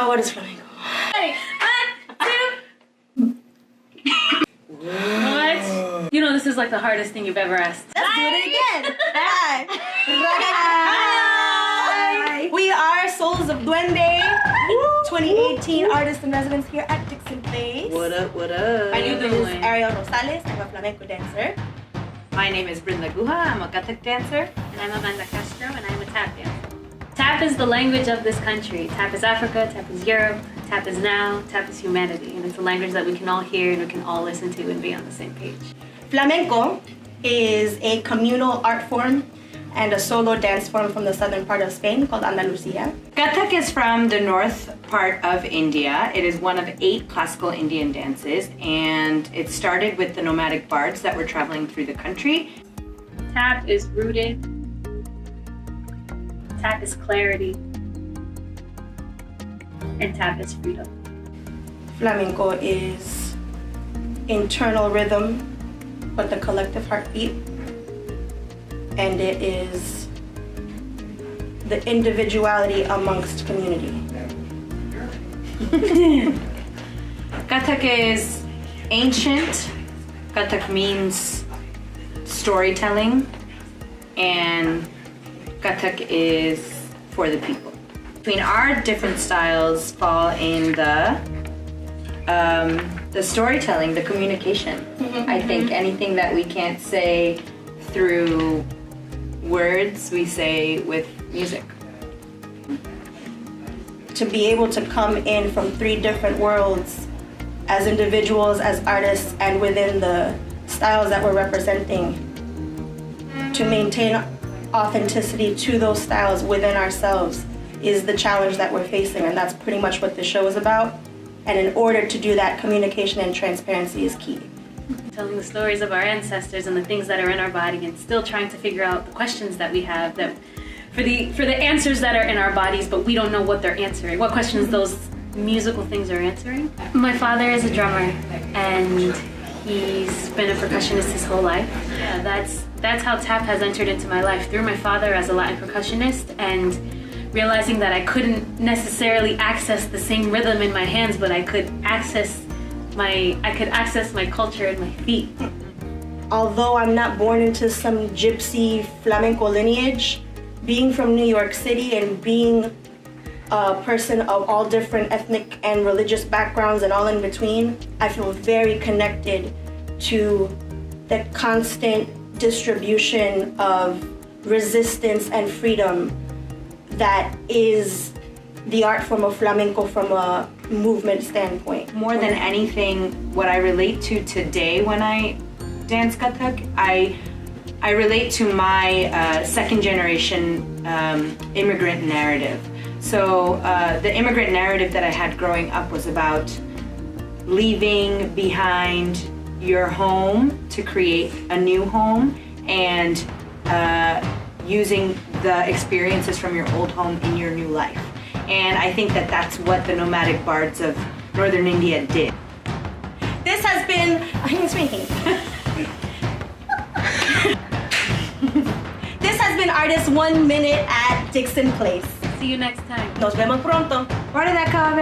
what is flamenco? Ready? 1, 2. What? You know this is like the hardest thing you've ever asked. Let's do it again. Hi. We are Souls of Duende, 2018 artist in residence here at Dixon Place. What up, what up? My name is Arielle Rosales. I'm a flamenco dancer. My name is Brinda Guha. I'm a Gothic dancer. And I'm Castro, and I'm a tap dancer. Tap is the language of this country. Tap is Africa, tap is Europe, tap is now, tap is humanity. And it's a language that we can all hear and we can all listen to and be on the same page. Flamenco is a communal art form and a solo dance form from the southern part of Spain called Andalusia. Kathak is from the north part of India. It is one of 8 classical Indian dances, and it started with the nomadic bards that were traveling through the country. Tap is rooted. Tap is clarity. And tap is freedom. Flamenco is internal rhythm, but the collective heartbeat. And it is the individuality amongst community. Kathak is ancient. Kathak means storytelling, and Kathak is for the people. Between our different styles fall in the storytelling, the communication. I think anything that we can't say through words, we say with music. To be able to come in from 3 different worlds as individuals, as artists, and within the styles that we're representing, to maintain authenticity to those styles within ourselves is the challenge that we're facing, and that's pretty much what the show is about. And in order to do that, communication and transparency is key. Telling the stories of our ancestors and the things that are in our body, and still trying to figure out the questions that we have, that for the answers that are in our bodies, but we don't know what they're answering, what questions those musical things are answering. My father is a drummer, and he's been a percussionist his whole life. Yeah, that's how tap has entered into my life, through my father as a Latin percussionist, and realizing that I couldn't necessarily access the same rhythm in my hands, but I could access my culture in my feet. Although I'm not born into some gypsy flamenco lineage, being from New York City and being a person of all different ethnic and religious backgrounds and all in between, I feel very connected to the constant distribution of resistance and freedom that is the art form of flamenco from a movement standpoint. More than anything, what I relate to today when I dance Kathak, I relate to my second generation immigrant narrative. So the immigrant narrative that I had growing up was about leaving behind your home to create a new home, and using the experiences from your old home in your new life. And I think that that's what the nomadic bards of northern India did. This has been, this has been Artist 1 Minute at Dixon Place. See you next time. Nos vemos pronto. Where did that come,